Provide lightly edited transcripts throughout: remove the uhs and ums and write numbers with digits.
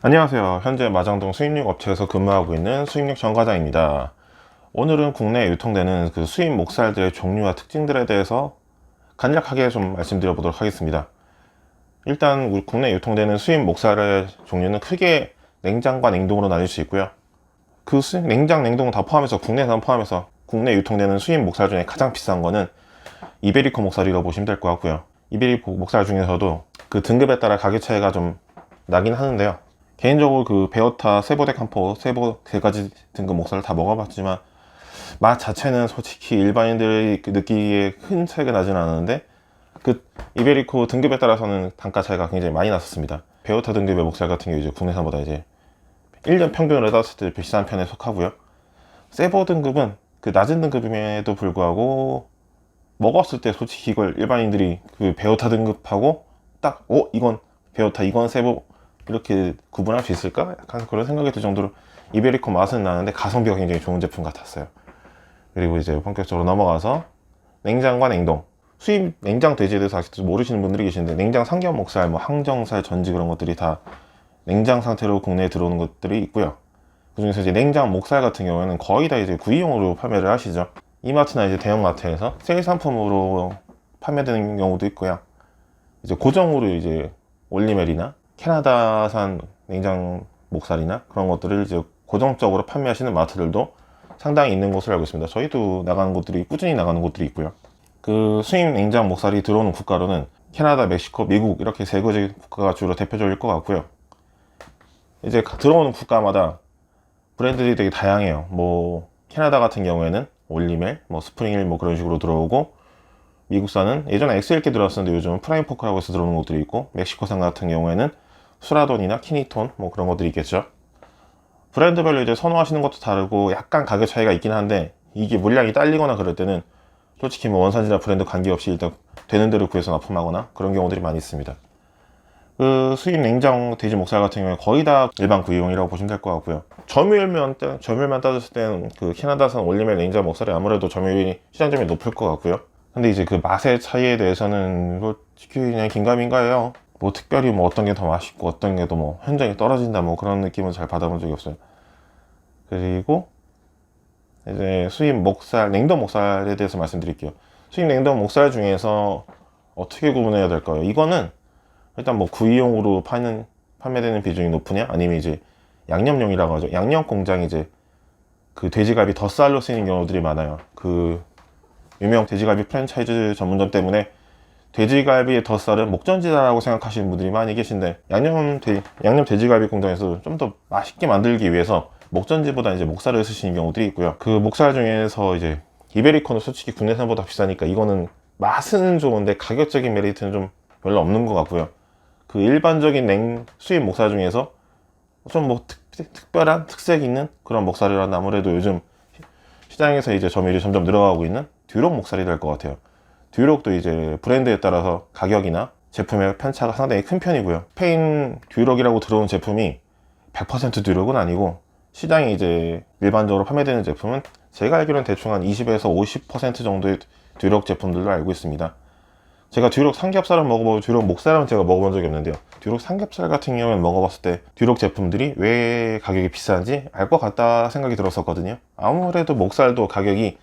안녕하세요. 현재 마장동 수입육 업체에서 근무하고 있는 수입육 정과장입니다. 오늘은 국내에 유통되는 그 수입 목살들의 종류와 특징들에 대해서 간략하게 좀 말씀드려 보도록 하겠습니다. 일단 우리 국내에 유통되는 수입 목살의 종류는 크게 냉장과 냉동으로 나뉠 수 있고요. 그 수입 냉장, 냉동 다 포함해서 국내산 포함해서 국내 유통되는 수입 목살 중에 가장 비싼 거는 이베리코 목살이라고 보시면 될 것 같고요. 이베리코 목살 중에서도 그 등급에 따라 가격 차이가 좀 나긴 하는데요. 개인적으로 그 베오타, 세보데캄포, 세보 세 가지 등급 목살을 다 먹어봤지만 맛 자체는 솔직히 일반인들이 느끼기에 큰 차이가 나지는 않았는데 그 이베리코 등급에 따라서는 단가 차이가 굉장히 많이 났었습니다. 베오타 등급의 목살 같은 경우 이제 국내산보다 이제 1년 평균으로 따졌을 때 비싼 편에 속하고요. 세보 등급은 그 낮은 등급임에도 불구하고 먹었을 때 솔직히 이걸 일반인들이 그 베오타 등급하고 딱 이건 베오타, 이건 세보 이렇게 구분할 수 있을까? 약간 그런 생각이 들 정도로 이베리코 맛은 나는데 가성비가 굉장히 좋은 제품 같았어요. 그리고 이제 본격적으로 넘어가서 냉장과 냉동. 수입 냉장 돼지에 대해서 아직도 모르시는 분들이 계시는데 냉장 삼겹 목살, 뭐 항정살, 전지 그런 것들이 다 냉장 상태로 국내에 들어오는 것들이 있고요. 그중에서 이제 냉장 목살 같은 경우에는 거의 다 이제 구이용으로 판매를 하시죠. 이마트나 이제 대형마트에서 세일 상품으로 판매되는 경우도 있고요. 이제 고정으로 이제 올리멜이나 캐나다산 냉장 목살이나 그런 것들을 이제 고정적으로 판매하시는 마트들도 상당히 있는 것으로 알고 있습니다. 저희도 나가는 곳들이 꾸준히 나가는 곳들이 있고요. 그 수입 냉장 목살이 들어오는 국가로는 캐나다, 멕시코, 미국 이렇게 세 가지 국가가 주로 대표적일 것 같고요. 이제 들어오는 국가마다 브랜드들이 되게 다양해요. 뭐 캐나다 같은 경우에는 올리멜, 뭐 스프링힐 뭐 그런 식으로 들어오고, 미국산은 예전에 XLK 들어왔었는데 요즘은 프라임포크라고 해서 들어오는 것들이 있고, 멕시코산 같은 경우에는 수라돈이나 키니톤 뭐 그런 것들이 있겠죠. 브랜드별로 이제 선호하시는 것도 다르고 약간 가격 차이가 있긴 한데, 이게 물량이 딸리거나 그럴 때는 솔직히 뭐 원산지나 브랜드 관계없이 일단 되는 대로 구해서 납품하거나 그런 경우들이 많이 있습니다. 그 수입 냉장 돼지 목살 같은 경우에 거의 다 일반 구이용이라고 보시면 될 것 같고요. 점유율만 따졌을 때는 그 캐나다산 올리멜 냉장 목살이 아무래도 점유율이 시장점이 높을 것 같고요. 근데 이제 그 맛의 차이에 대해서는 솔직히 그냥 긴가민가해요. 뭐 특별히 뭐 어떤 게 더 맛있고 어떤 게 더 뭐 현저히 떨어진다 뭐 그런 느낌은 잘 받아본 적이 없어요. 그리고 이제 수입 목살, 냉동 목살에 대해서 말씀드릴게요. 수입 냉동 목살 중에서 어떻게 구분해야 될까요? 이거는 일단 뭐 구이용으로 판매되는 비중이 높으냐, 아니면 이제 양념용이라고 하죠. 양념 공장이 이제 그 돼지갈비 덧살로 쓰이는 경우들이 많아요. 그 유명 돼지갈비 프랜차이즈 전문점 때문에 돼지갈비의 덧살은 목전지다라고 생각하시는 분들이 많이 계신데, 양념 돼지갈비 공장에서 좀 더 맛있게 만들기 위해서 목전지보다 이제 목살을 쓰시는 경우들이 있고요. 그 목살 중에서 이제 이베리코는 솔직히 국내산보다 비싸니까 이거는 맛은 좋은데 가격적인 메리트는 좀 별로 없는 것 같고요. 그 일반적인 수입 목살 중에서 좀 뭐 특별한 특색 있는 그런 목살이라는, 아무래도 요즘 시장에서 이제 점유율이 점점 늘어가고 있는 듀록 목살이 될 것 같아요. 듀록도 이제 브랜드에 따라서 가격이나 제품의 편차가 상당히 큰 편이고요. 스페인 듀록이라고 들어온 제품이 100% 듀록은 아니고, 시장에 이제 일반적으로 판매되는 제품은 제가 알기로는 대충 한 20에서 50% 정도의 듀록 제품들로 알고 있습니다. 제가 듀록 삼겹살은 먹어보고 듀록 목살은 제가 먹어본 적이 없는데요. 듀록 삼겹살 같은 경우는 먹어봤을 때 듀록 제품들이 왜 가격이 비싼지 알 것 같다 생각이 들었었거든요. 아무래도 목살도 가격이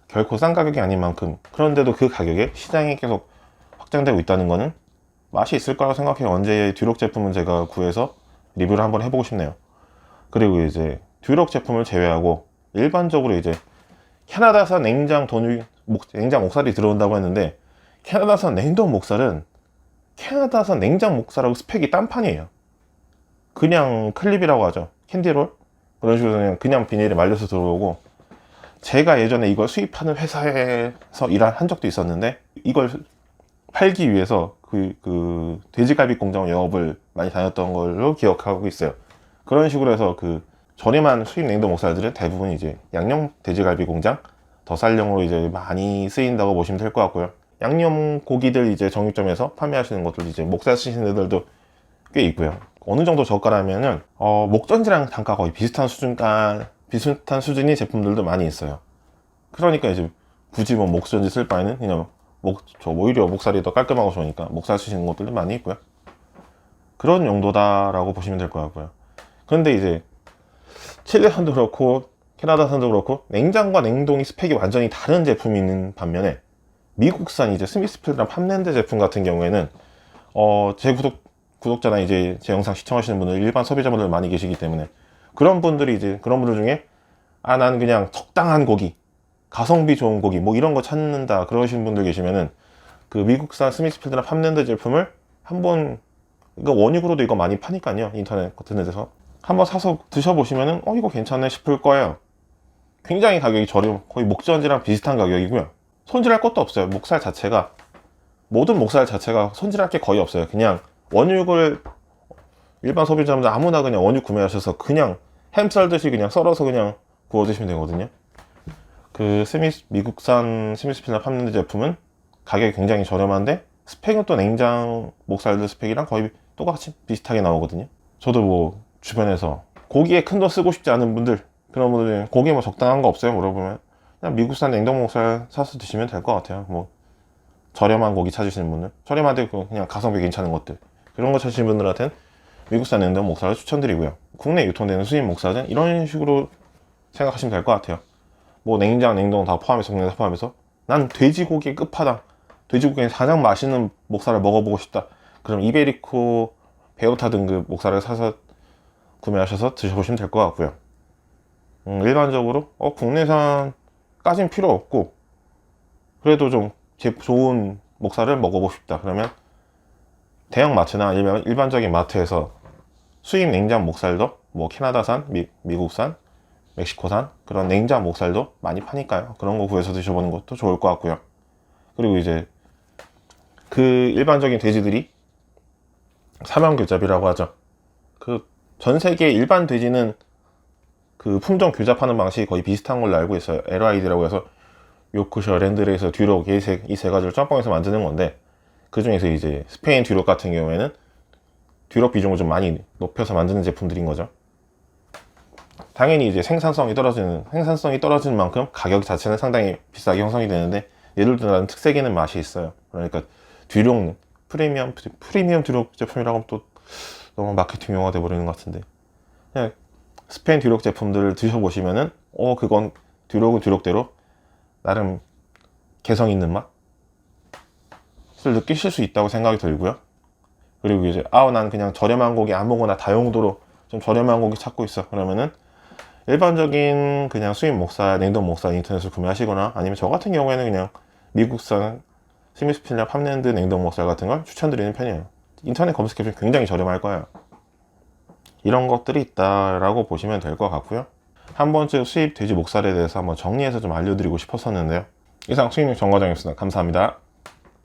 결코 싼 가격이 아닌 만큼, 그런데도 그 가격에 시장이 계속 확장되고 있다는 거는 맛이 있을 거라고 생각해요. 언제 듀록 제품은 제가 구해서 리뷰를 한번 해보고 싶네요. 그리고 이제 듀록 제품을 제외하고 일반적으로 이제 캐나다산 냉장 목살이 들어온다고 했는데, 캐나다산 냉동 목살은 캐나다산 냉장 목살하고 스펙이 딴판이에요. 그냥 클립이라고 하죠. 캔디롤? 그런 식으로 그냥 비닐에 말려서 들어오고, 제가 예전에 이걸 수입하는 회사에서 일한 적도 있었는데, 이걸 팔기 위해서 그 돼지갈비 공장 영업을 많이 다녔던 걸로 기억하고 있어요. 그런 식으로 해서 그 저렴한 수입 냉동 목살들은 대부분 이제 양념 돼지갈비 공장 덧살용으로 이제 많이 쓰인다고 보시면 될 것 같고요. 양념 고기들 이제 정육점에서 판매하시는 것들 이제 목살 쓰시는 데들도 꽤 있고요. 어느 정도 저가라면은 목전지랑 단가 거의 비슷한 수준의 제품들도 많이 있어요. 그러니까 이제 굳이 뭐 목전지 쓸 바에는 그냥 오히려 목살이 더 깔끔하고 좋으니까 목살 쓰시는 것들도 많이 있고요. 그런 용도다라고 보시면 될 것 같고요. 그런데 이제 칠레산도 그렇고 캐나다산도 그렇고 냉장과 냉동이 스펙이 완전히 다른 제품이 있는 반면에 미국산 이제 스미스필드랑 팜랜드 제품 같은 경우에는 제 구독자나 이제 제 영상 시청하시는 분들 일반 소비자분들 많이 계시기 때문에 그런 분들이 이제 그런 분들 중에 난 그냥 적당한 고기, 가성비 좋은 고기 뭐 이런 거 찾는다 그러신 분들 계시면은 그 미국산 스미스필드나 팜랜드 제품을 한번 이거 원육으로도 이거 많이 파니까요, 인터넷 같은 데서 한번 사서 드셔보시면은 이거 괜찮네 싶을 거예요. 굉장히 가격이 저렴, 거의 목전지랑 비슷한 가격이고요. 손질할 것도 없어요. 모든 목살 자체가 손질할 게 거의 없어요. 그냥 원육을 일반 소비자분들 아무나 그냥 원육 구매하셔서 그냥 햄 썰듯이 그냥 썰어서 그냥 구워 드시면 되거든요. 그 미국산 스미스필드나 팜랜드 제품은 가격이 굉장히 저렴한데 스펙은 또 냉장 목살들 스펙이랑 거의 똑같이 비슷하게 나오거든요. 저도 뭐 주변에서 고기에 큰 돈 쓰고 싶지 않은 분들, 그런 분들 고기 뭐 적당한 거 없어요 물어보면 그냥 미국산 냉동 목살 사서 드시면 될 것 같아요. 뭐 저렴한 고기 찾으시는 분들, 저렴한데 그냥 가성비 괜찮은 것들, 그런 거 찾으시는 분들한테는 미국산 냉동 목살을 추천드리고요. 국내 유통되는 수입 목살은 이런 식으로 생각하시면 될 것 같아요. 뭐 냉장, 냉동 다 포함해서, 국내 다 포함해서 난 돼지고기의 끝판왕, 돼지고기에 가장 맛있는 목살을 먹어보고 싶다. 그럼 이베리코 베오타 등급 목살을 사서 구매하셔서 드셔보시면 될 것 같고요. 일반적으로 국내산까진 필요 없고 그래도 좀 좋은 목살을 먹어보고 싶다 그러면 대형 마트나 일반적인 마트에서 수입 냉장 목살도 뭐 캐나다산, 미국산, 멕시코산 그런 냉장 목살도 많이 파니까요. 그런 거 구해서 드셔보는 것도 좋을 것 같고요. 그리고 이제 그 일반적인 돼지들이 사면교잡이라고 하죠. 그 전 세계 일반 돼지는 그 품종 교잡하는 방식이 거의 비슷한 걸로 알고 있어요. LID라고 해서 요크셔, 랜드레이서, 듀록 이 세 가지를 짬뽕해서 만드는 건데, 그 중에서 이제 스페인 듀록 같은 경우에는 듀록 비중을 좀 많이 높여서 만드는 제품들인 거죠. 당연히 이제 생산성이 떨어지는 만큼 가격 자체는 상당히 비싸게 형성이 되는데, 예를 들어 특색 있는 맛이 있어요. 그러니까 듀록 프리미엄 듀록 제품이라고 하면 또 너무 마케팅 용어가 돼버리는 것 같은데, 그냥 스페인 듀록 제품들을 드셔보시면은 그건 듀록은 듀록대로 나름 개성 있는 맛을 느끼실 수 있다고 생각이 들고요. 그리고 이제 난 그냥 저렴한 고기 아무거나 다용도로 좀 저렴한 고기 찾고 있어 그러면은 일반적인 그냥 수입 목살, 냉동 목살 인터넷으로 구매하시거나, 아니면 저 같은 경우에는 그냥 미국산 스미스필드나 팜랜드 냉동 목살 같은 걸 추천드리는 편이에요. 인터넷 검색해보면 굉장히 저렴할 거예요. 이런 것들이 있다라고 보시면 될 것 같고요. 한 번쯤 수입 돼지 목살에 대해서 한번 정리해서 좀 알려드리고 싶었었는데요. 이상 수입육 정과장이었습니다. 감사합니다.